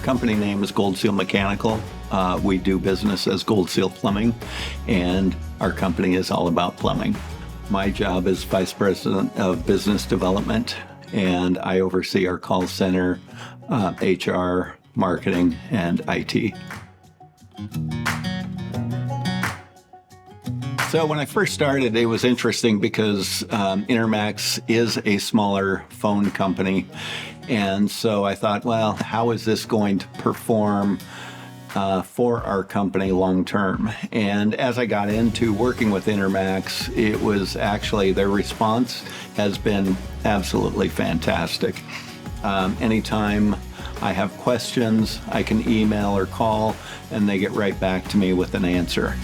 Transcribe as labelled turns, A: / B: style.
A: company name is Gold Seal Mechanical. We do business as Gold Seal Plumbing, and our company is all about plumbing. My job is Vice President of Business Development, and I oversee our call center, HR, marketing, and IT. So when I first started, it was interesting because Intermax is a smaller phone company. And so I thought, well, how is this going to perform for our company long term? And as I got into working with Intermax, it was actually their response has been absolutely fantastic. Anytime I have questions, I can email or call, and they get right back to me with an answer.